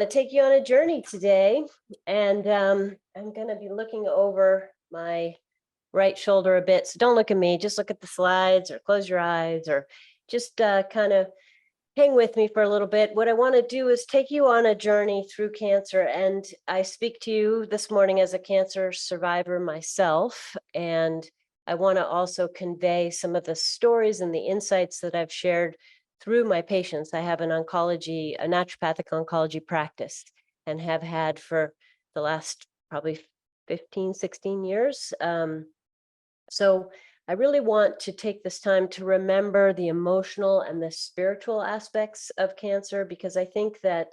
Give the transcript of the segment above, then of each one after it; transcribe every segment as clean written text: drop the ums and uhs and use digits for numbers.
want to take you on a journey today, and I'm going to be looking over my right shoulder a bit. So don't look at me, just look at the slides or close your eyes or just kind of hang with me for a little bit. What I want to do is take you on a journey through cancer. And I speak to you this morning as a cancer survivor myself. And I want to also convey some of the stories and the insights that I've shared through my patients. I have a naturopathic oncology practice and have had for the last probably 15, 16 years. So I really want to take this time to remember the emotional and the spiritual aspects of cancer, because I think that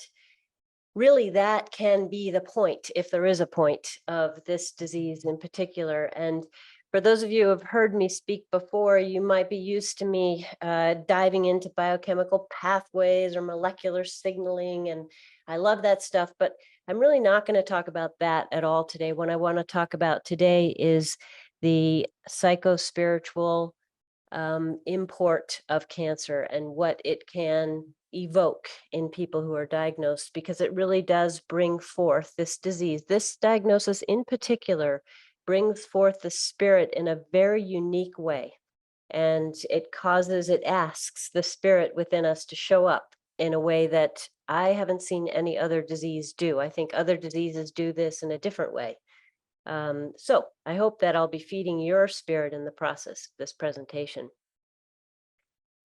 really that can be the point, if there is a point, of this disease in particular. And for those of you who have heard me speak before, you might be used to me diving into biochemical pathways or molecular signaling, and I love that stuff, but I'm really not going to talk about that at all today. What I want to talk about today is the psycho-spiritual import of cancer and what it can evoke in people who are diagnosed, because it really does bring forth this disease. This diagnosis in particular brings forth the spirit in a very unique way. And it asks the spirit within us to show up in a way that I haven't seen any other disease do. I think other diseases do this in a different way. So I hope that I'll be feeding your spirit in the process of this presentation.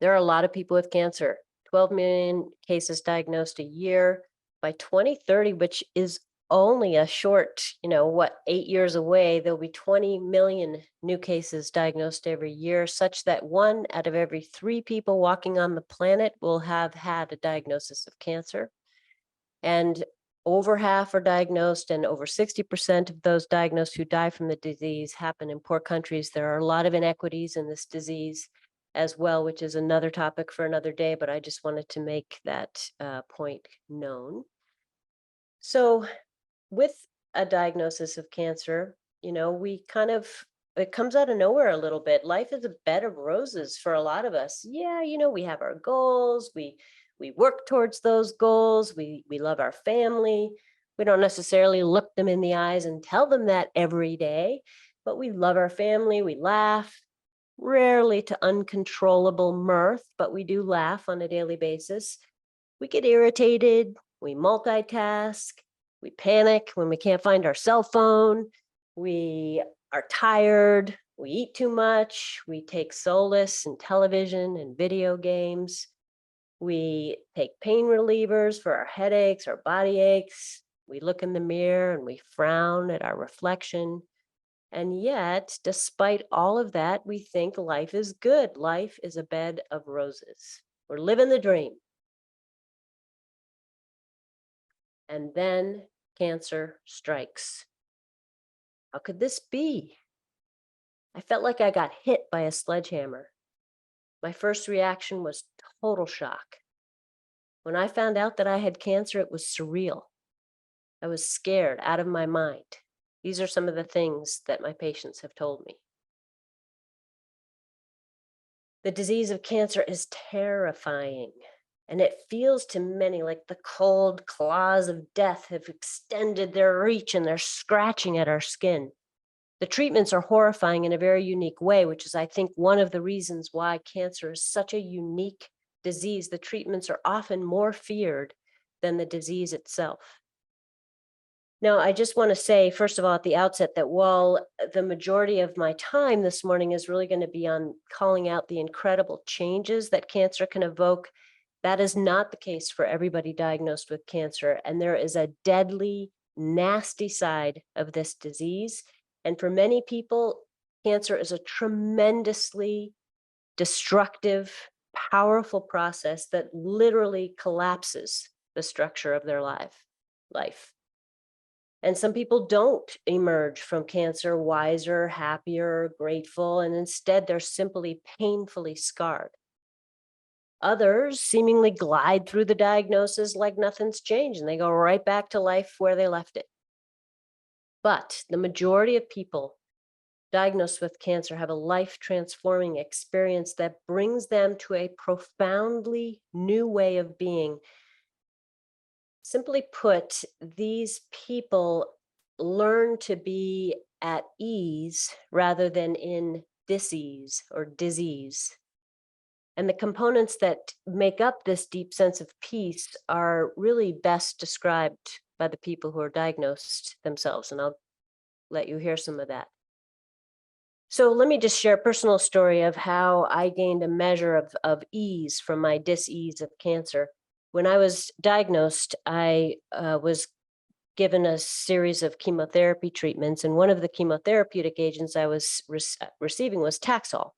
There are a lot of people with cancer, 12 million cases diagnosed a year. By 2030, which is only a short, 8 years away, there'll be 20 million new cases diagnosed every year, such that 1 out of every 3 people walking on the planet will have had a diagnosis of cancer. And over half are diagnosed, and over 60% of those diagnosed who die from the disease happen in poor countries. There are a lot of inequities in this disease as well, which is another topic for another day, but I just wanted to make that point known. So with a diagnosis of cancer, it comes out of nowhere a little bit. Life is a bed of roses for a lot of us. Yeah, we have our goals. We work towards those goals. We love our family. We don't necessarily look them in the eyes and tell them that every day, but we love our family. We laugh, rarely to uncontrollable mirth, but we do laugh on a daily basis. We get irritated. We multitask. We panic when we can't find our cell phone. We are tired. We eat too much. We take solace in television and video games. We take pain relievers for our headaches, our body aches. We look in the mirror and we frown at our reflection. And yet, despite all of that, we think life is good. Life is a bed of roses. We're living the dream. And then cancer strikes. How could this be? I felt like I got hit by a sledgehammer. My first reaction was total shock. When I found out that I had cancer, it was surreal. I was scared out of my mind. These are some of the things that my patients have told me. The disease of cancer is terrifying, and it feels to many like the cold claws of death have extended their reach and they're scratching at our skin. The treatments are horrifying in a very unique way, which is, I think, one of the reasons why cancer is such a unique disease. The treatments are often more feared than the disease itself. Now, I just want to say, first of all, at the outset, that while the majority of my time this morning is really going to be on calling out the incredible changes that cancer can evoke, that is not the case for everybody diagnosed with cancer. And there is a deadly, nasty side of this disease. And for many people, cancer is a tremendously destructive, powerful process that literally collapses the structure of their life. And some people don't emerge from cancer wiser, happier, grateful, and instead they're simply painfully scarred. Others seemingly glide through the diagnosis like nothing's changed, and they go right back to life where they left it. But the majority of people diagnosed with cancer have a life-transforming experience that brings them to a profoundly new way of being Simply put, these people learn to be at ease rather than in dis-ease or disease. And the components that make up this deep sense of peace are really best described by the people who are diagnosed themselves. And I'll let you hear some of that. So let me just share a personal story of how I gained a measure of ease from my dis-ease of cancer. When I was diagnosed, I was given a series of chemotherapy treatments, and one of the chemotherapeutic agents I was receiving was Taxol.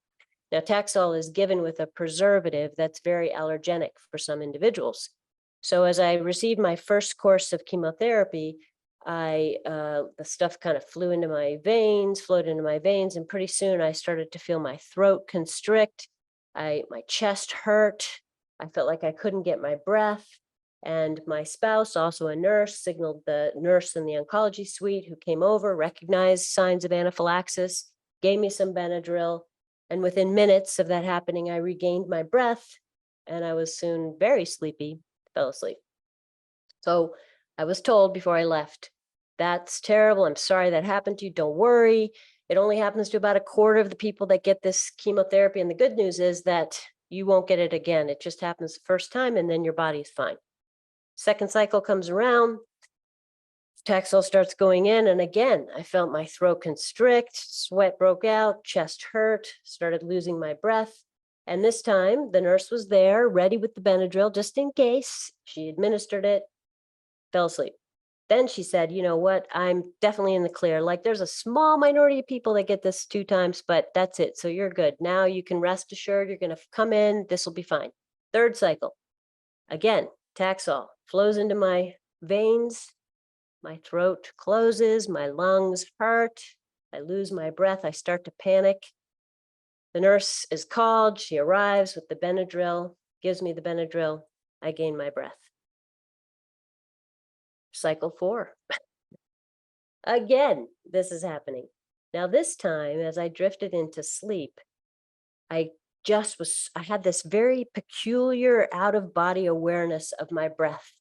Now, Taxol is given with a preservative that's very allergenic for some individuals. So as I received my first course of chemotherapy, the stuff kind of flowed into my veins, and pretty soon I started to feel my throat constrict. My chest hurt. I felt like I couldn't get my breath. And my spouse, also a nurse, signaled the nurse in the oncology suite who came over, recognized signs of anaphylaxis, gave me some Benadryl. And within minutes of that happening, I regained my breath and I was soon very sleepy, fell asleep. So I was told before I left, that's terrible. I'm sorry that happened to you. Don't worry. It only happens to about a quarter of the people that get this chemotherapy. And the good news is that you won't get it again. It just happens the first time and then your body's fine. Second cycle comes around, Taxol starts going in, and again, I felt my throat constrict, sweat broke out, chest hurt, started losing my breath. And this time, the nurse was there, ready with the Benadryl, just in case. She administered it, fell asleep. Then she said, you know what, I'm definitely in the clear. Like, there's a small minority of people that get this 2 times, but that's it. So you're good. Now you can rest assured you're going to come in. This will be fine. Third cycle. Again, Taxol flows into my veins. My throat closes, my lungs hurt, I lose my breath, I start to panic. The nurse is called, she arrives with the Benadryl, gives me the Benadryl, I gain my breath. Cycle 4. Again, this is happening. Now this time, as I drifted into sleep, I had this very peculiar out-of-body awareness of my breath.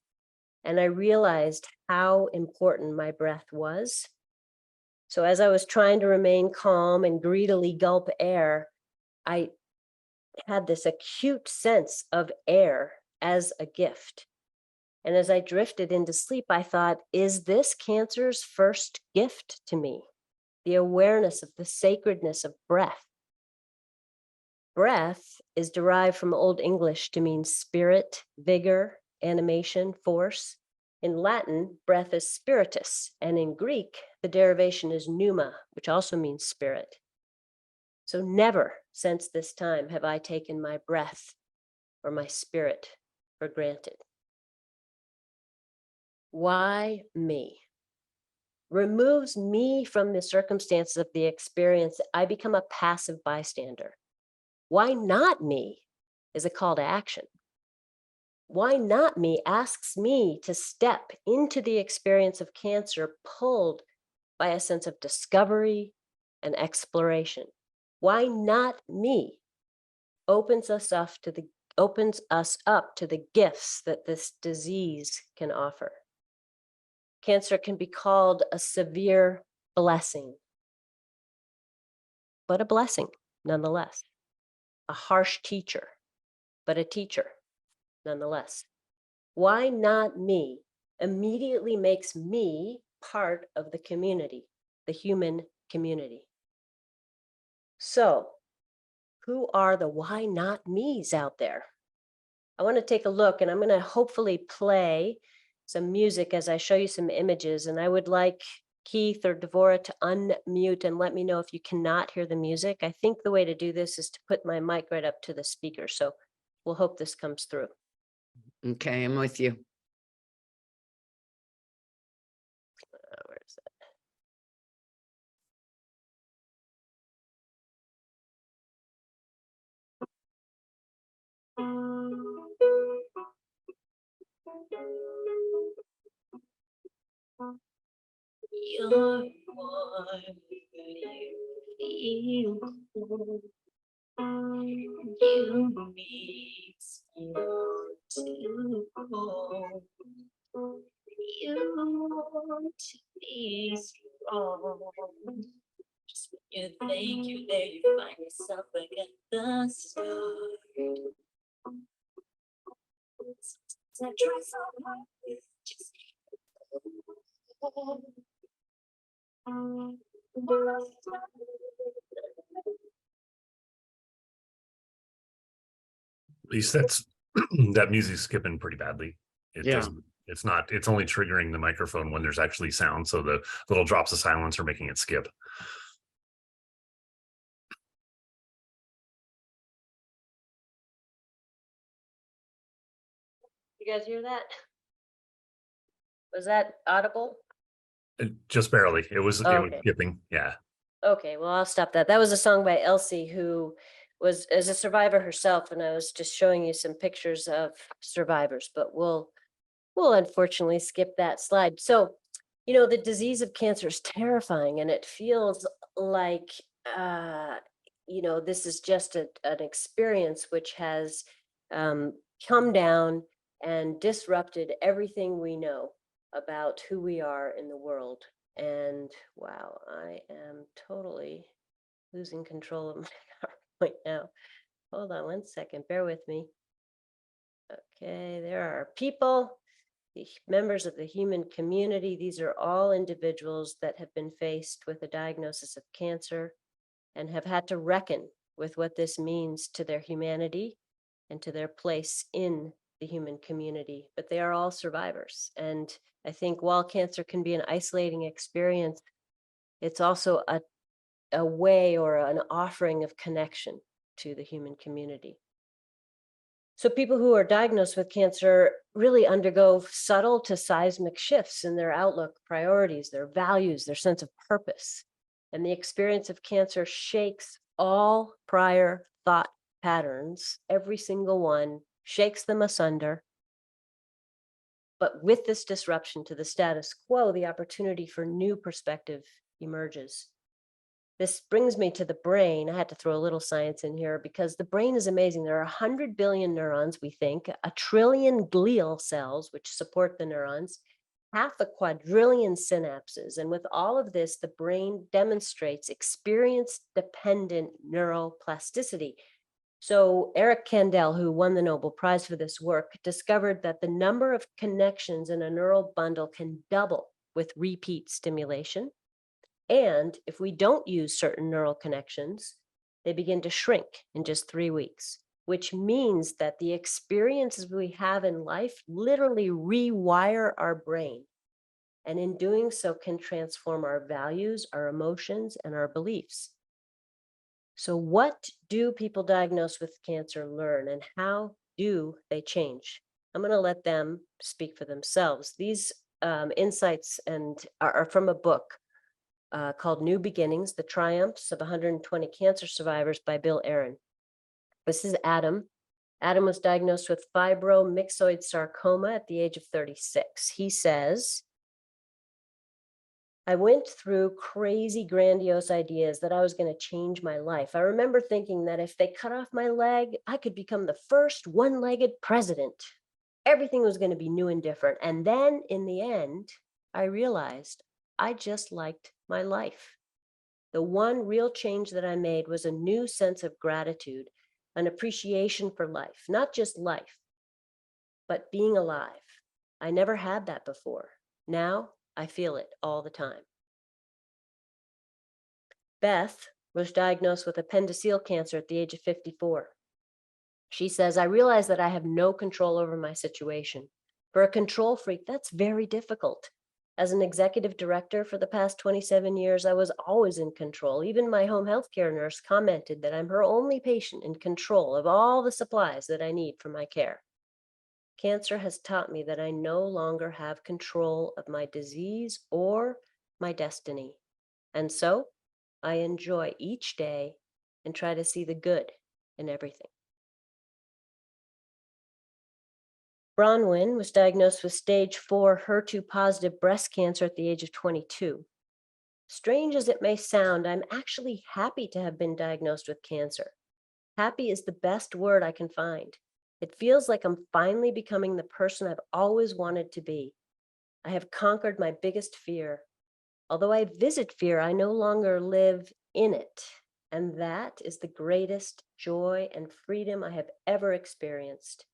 And I realized how important my breath was. So as I was trying to remain calm and greedily gulp air, I had this acute sense of air as a gift. And as I drifted into sleep, I thought, is this cancer's first gift to me? The awareness of the sacredness of breath. Breath is derived from Old English to mean spirit, vigor, animation, force. In Latin, breath is spiritus, and in Greek, the derivation is pneuma, which also means spirit. So never since this time have I taken my breath or my spirit for granted. Why me? Removes me from the circumstances of the experience. I become a passive bystander. Why not me is a call to action. Why not me asks me to step into the experience of cancer pulled by a sense of discovery and exploration. Why not me opens us up to the gifts that this disease can offer. Cancer can be called a severe blessing, but a blessing nonetheless. A harsh teacher, but a teacher nonetheless. Why not me immediately makes me part of the community, the human community. So, who are the why not me's out there? I want to take a look, and I'm going to hopefully play some music as I show you some images. And I would like Keith or Devorah to unmute and let me know if you cannot hear the music. I think the way to do this is to put my mic right up to the speaker. So we'll hope this comes through. Okay, I'm with you. Where is it? You're warm, you feel cold. You makes me want to go. You to be strong. Just when you think you're there, you find yourself back at the start. So try so hard, just Lise, that's that music's skipping pretty badly. It Yeah. doesn't, it's only triggering the microphone when there's actually sound. So the little drops of silence are making it skip. You guys hear that? Was that audible? Just barely. It was Okay. skipping. Yeah. Okay, well, I'll stop that. That was a song by Elsie, who was as a survivor herself, and I was just showing you some pictures of survivors, but we'll unfortunately skip that slide. So, the disease of cancer is terrifying, and it feels like this is just an experience which has come down and disrupted everything we know about who we are in the world. And wow, I am totally losing control of my PowerPoint now. Hold on one second, bear with me. Okay, there are people, the members of the human community. These are all individuals that have been faced with a diagnosis of cancer and have had to reckon with what this means to their humanity and to their place in the human community. But they are all survivors. And I think while cancer can be an isolating experience, it's also a way or an offering of connection to the human community. So people who are diagnosed with cancer really undergo subtle to seismic shifts in their outlook, priorities, their values, their sense of purpose. And the experience of cancer shakes all prior thought patterns, every single one, shakes them asunder. But with this disruption to the status quo, the opportunity for new perspective emerges. This brings me to the brain. I had to throw a little science in here because the brain is amazing. There are 100 billion neurons, we think, 1 trillion glial cells, which support the neurons, 500 quadrillion synapses. And with all of this, the brain demonstrates experience-dependent neuroplasticity. So Eric Kandel, who won the Nobel Prize for this work, discovered that the number of connections in a neural bundle can double with repeat stimulation. And if we don't use certain neural connections, they begin to shrink in just 3 weeks, which means that the experiences we have in life literally rewire our brain. And in doing so can transform our values, our emotions, and our beliefs. So what do people diagnosed with cancer learn, and how do they change? I'm going to let them speak for themselves. These insights are from a book called New Beginnings, The Triumphs of 120 Cancer Survivors by Bill Aaron. This is Adam. Adam was diagnosed with fibromyxoid sarcoma at the age of 36. He says, I went through crazy, grandiose ideas that I was going to change my life. I remember thinking that if they cut off my leg, I could become the first one-legged president. Everything was going to be new and different. And then in the end, I realized I just liked my life. The one real change that I made was a new sense of gratitude, an appreciation for life, not just life, but being alive. I never had that before. Now I feel it all the time. Beth was diagnosed with appendiceal cancer at the age of 54. She says, I realize that I have no control over my situation. For a control freak, that's very difficult. As an executive director for the past 27 years, I was always in control. Even my home healthcare nurse commented that I'm her only patient in control of all the supplies that I need for my care. Cancer has taught me that I no longer have control of my disease or my destiny. And so I enjoy each day and try to see the good in everything. Bronwyn was diagnosed with stage 4 HER2 positive breast cancer at the age of 22. Strange as it may sound, I'm actually happy to have been diagnosed with cancer. Happy is the best word I can find. It feels like I'm finally becoming the person I've always wanted to be. I have conquered my biggest fear. Although I visit fear, I no longer live in it. And that is the greatest joy and freedom I have ever experienced.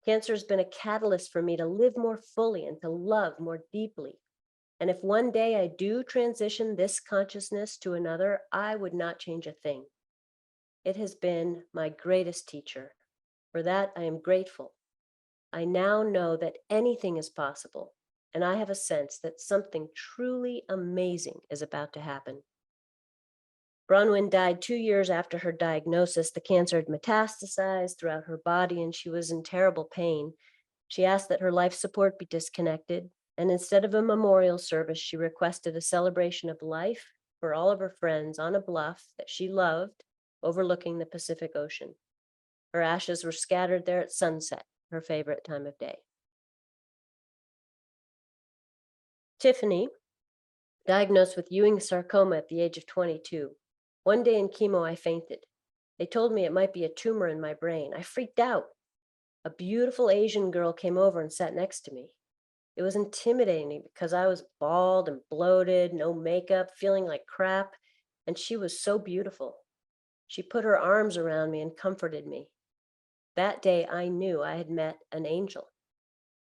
Cancer has been a catalyst for me to live more fully and to love more deeply. And if one day I do transition this consciousness to another, I would not change a thing. It has been my greatest teacher. For that, I am grateful. I now know that anything is possible, and I have a sense that something truly amazing is about to happen. Bronwyn died 2 years after her diagnosis. The cancer had metastasized throughout her body, and she was in terrible pain. She asked that her life support be disconnected, and instead of a memorial service, she requested a celebration of life for all of her friends on a bluff that she loved, overlooking the Pacific Ocean. Her ashes were scattered there at sunset, her favorite time of day. Tiffany, diagnosed with Ewing sarcoma at the age of 22. One day in chemo, I fainted. They told me it might be a tumor in my brain. I freaked out. A beautiful Asian girl came over and sat next to me. It was intimidating because I was bald and bloated, no makeup, feeling like crap, and she was so beautiful. She put her arms around me and comforted me. That day, I knew I had met an angel.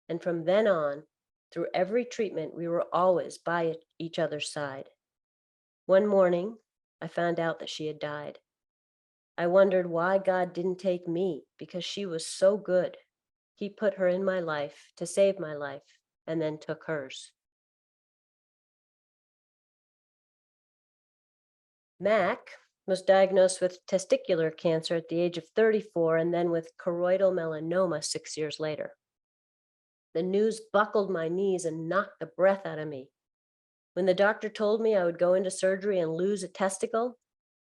And from then on, through every treatment, we were always by each other's side. One morning, I found out that she had died. I wondered why God didn't take me because she was so good. He put her in my life to save my life and then took hers. Mac was diagnosed with testicular cancer at the age of 34 and then with choroidal melanoma 6 years later. The news buckled my knees and knocked the breath out of me. When the doctor told me I would go into surgery and lose a testicle,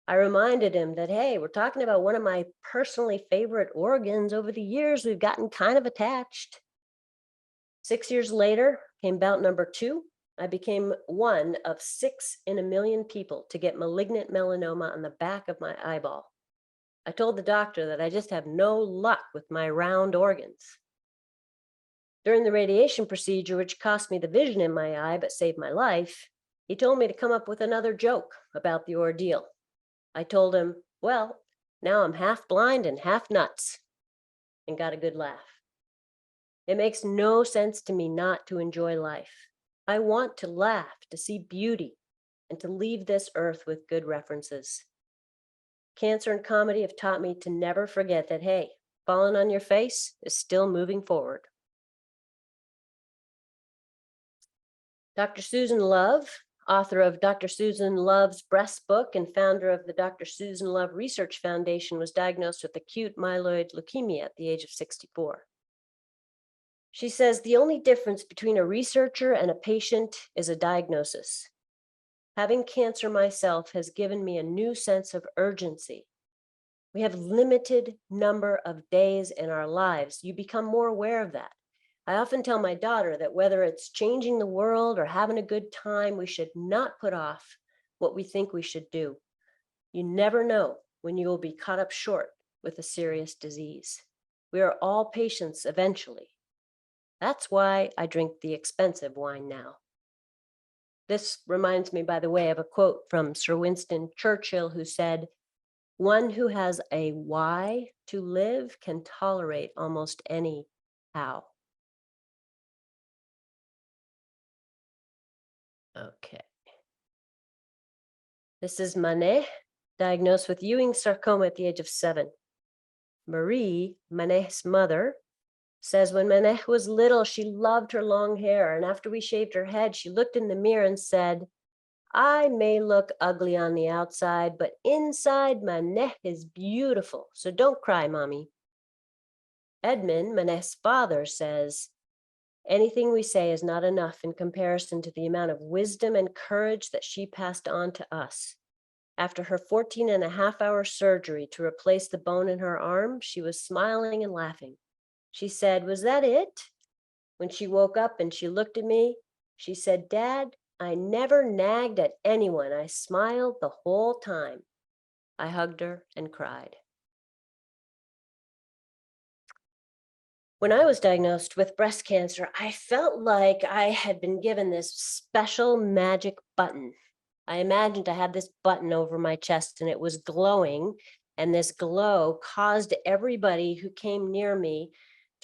I reminded him that, hey, we're talking about one of my personally favorite organs. Over the years, we've gotten kind of attached. 6 years later came bout number 2. I became one of 6 in a million people to get malignant melanoma on the back of my eyeball. I told the doctor that I just have no luck with my round organs. During the radiation procedure, which cost me the vision in my eye but saved my life, he told me to come up with another joke about the ordeal. I told him, well, now I'm half blind and half nuts, and got a good laugh. It makes no sense to me not to enjoy life. I want to laugh, to see beauty, and to leave this earth with good references. Cancer and comedy have taught me to never forget that, hey, falling on your face is still moving forward. Dr. Susan Love, author of Dr. Susan Love's Breast Book and founder of the Dr. Susan Love Research Foundation, was diagnosed with acute myeloid leukemia at the age of 64. She says the only difference between a researcher and a patient is a diagnosis. Having cancer myself has given me a new sense of urgency. We have limited number of days in our lives. You become more aware of that. I often tell my daughter that whether it's changing the world or having a good time, we should not put off what we think we should do. You never know when you will be caught up short with a serious disease. We are all patients eventually. That's why I drink the expensive wine now. This reminds me, by the way, of a quote from Sir Winston Churchill, who said, "One who has a why to live can tolerate almost any how." Okay. This is Manet, diagnosed with Ewing sarcoma at the age of 7. Marie, Manet's mother, says when Manet was little, she loved her long hair. And after we shaved her head, she looked in the mirror and said, "I may look ugly on the outside, but inside Manet is beautiful. So don't cry, Mommy." Edmund, Manet's father, says, "Anything we say is not enough in comparison to the amount of wisdom and courage that she passed on to us. After her 14.5-hour surgery to replace the bone in her arm, she was smiling and laughing. She said, 'Was that it?' When she woke up and she looked at me, she said, 'Dad, I never nagged at anyone. I smiled the whole time.' I hugged her and cried." When I was diagnosed with breast cancer, I felt like I had been given this special magic button. I imagined I had this button over my chest and it was glowing, and this glow caused everybody who came near me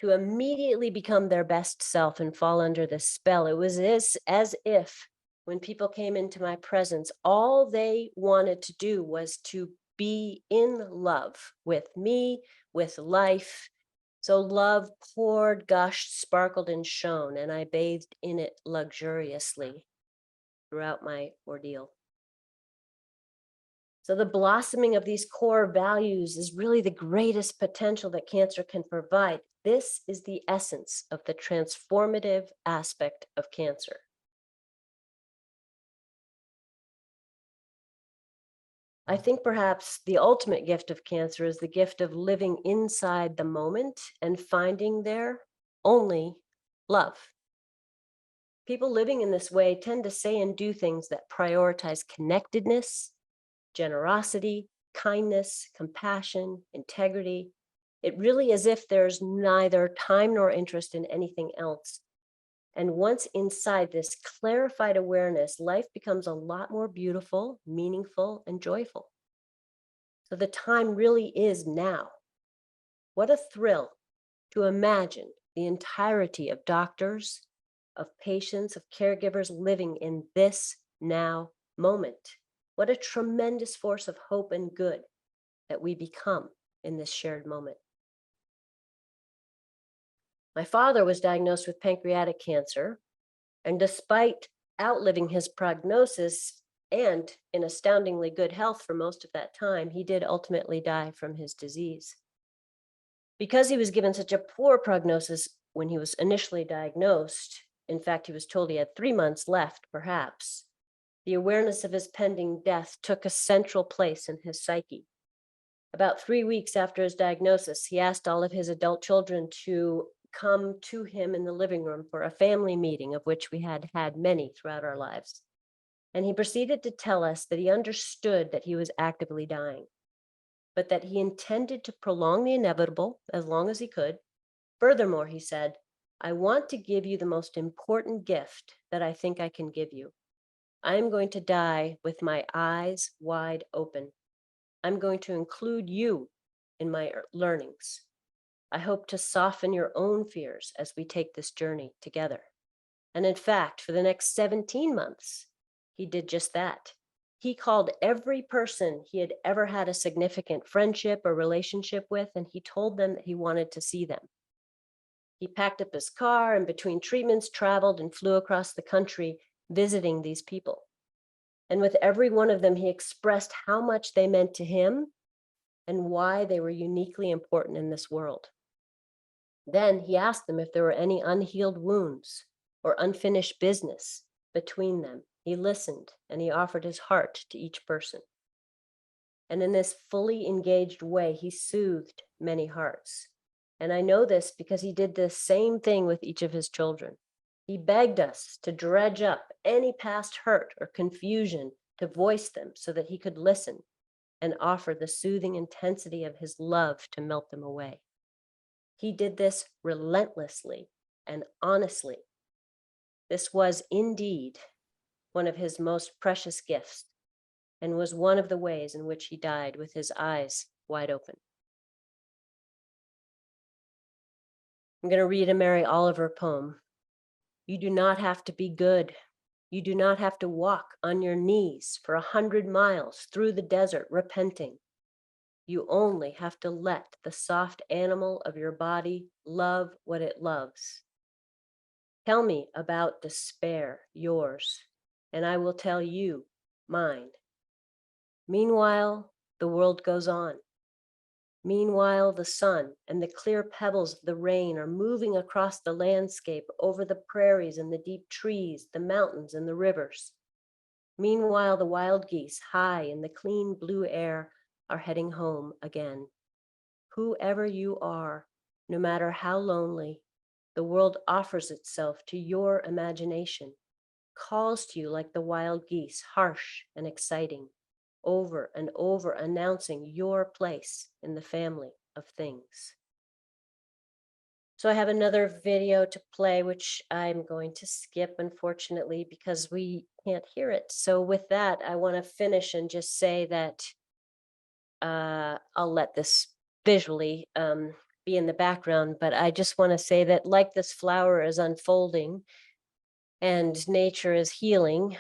to immediately become their best self and fall under this spell. It was as if when people came into my presence, all they wanted to do was to be in love with me, with life. So love poured, gushed, sparkled, and shone, and I bathed in it luxuriously throughout my ordeal. So the blossoming of these core values is really the greatest potential that cancer can provide. This is the essence of the transformative aspect of cancer. I think perhaps the ultimate gift of cancer is the gift of living inside the moment and finding there only love. People living in this way tend to say and do things that prioritize connectedness, generosity, kindness, compassion, integrity. It really is as if there's neither time nor interest in anything else. And once inside this clarified awareness, life becomes a lot more beautiful, meaningful, and joyful. So the time really is now. What a thrill to imagine the entirety of doctors, of patients, of caregivers living in this now moment. What a tremendous force of hope and good that we become in this shared moment. My father was diagnosed with pancreatic cancer, and despite outliving his prognosis and in astoundingly good health for most of that time, he did ultimately die from his disease. Because he was given such a poor prognosis when he was initially diagnosed, in fact, he was told he had 3 months left, perhaps, the awareness of his pending death took a central place in his psyche. About 3 weeks after his diagnosis, he asked all of his adult children to come to him in the living room for a family meeting, of which we had had many throughout our lives. And he proceeded to tell us that he understood that he was actively dying, but that he intended to prolong the inevitable as long as he could. Furthermore, he said, I want to give you the most important gift that I think I can give you. I am going to die with my eyes wide open. I'm going to include you in my learnings. I hope to soften your own fears as we take this journey together. And in fact, for the next 17 months, he did just that. He called every person he had ever had a significant friendship or relationship with, and he told them that he wanted to see them. He packed up his car and between treatments traveled and flew across the country visiting these people. And with every one of them, he expressed how much they meant to him and why they were uniquely important in this world. Then he asked them if there were any unhealed wounds or unfinished business between them. He listened and he offered his heart to each person. And in this fully engaged way, he soothed many hearts. And I know this because he did the same thing with each of his children. He begged us to dredge up any past hurt or confusion, to voice them so that he could listen and offer the soothing intensity of his love to melt them away. He did this relentlessly and honestly. This was indeed one of his most precious gifts and was one of the ways in which he died with his eyes wide open. I'm going to read a Mary Oliver poem. You do not have to be good. You do not have to walk on your knees for 100 miles through the desert repenting. You only have to let the soft animal of your body love what it loves. Tell me about despair, yours, and I will tell you mine. Meanwhile, the world goes on. Meanwhile, the sun and the clear pebbles of the rain are moving across the landscape over the prairies and the deep trees, the mountains and the rivers. Meanwhile, the wild geese, high in the clean blue air, are heading home again. Whoever you are, no matter how lonely, the world offers itself to your imagination, calls to you like the wild geese, harsh and exciting, over and over announcing your place in the family of things. So I have another video to play, which I'm going to skip, unfortunately, because we can't hear it. So with that, I want to finish and just say that I'll let this visually be in the background, but I just want to say that like this flower is unfolding and nature is healing,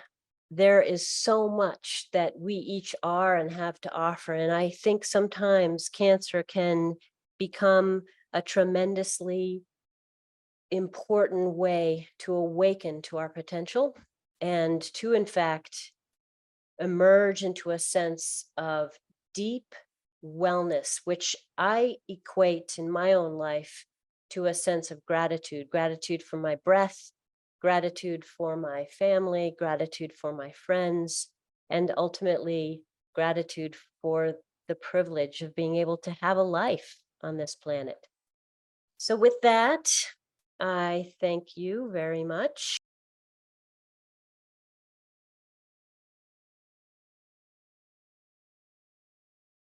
there is so much that we each are and have to offer. And I think sometimes cancer can become a tremendously important way to awaken to our potential and to, in fact, emerge into a sense of deep wellness, which I equate in my own life to a sense of gratitude for my breath, gratitude for my family, gratitude for my friends, and ultimately gratitude for the privilege of being able to have a life on this planet. So with that, I thank you very much.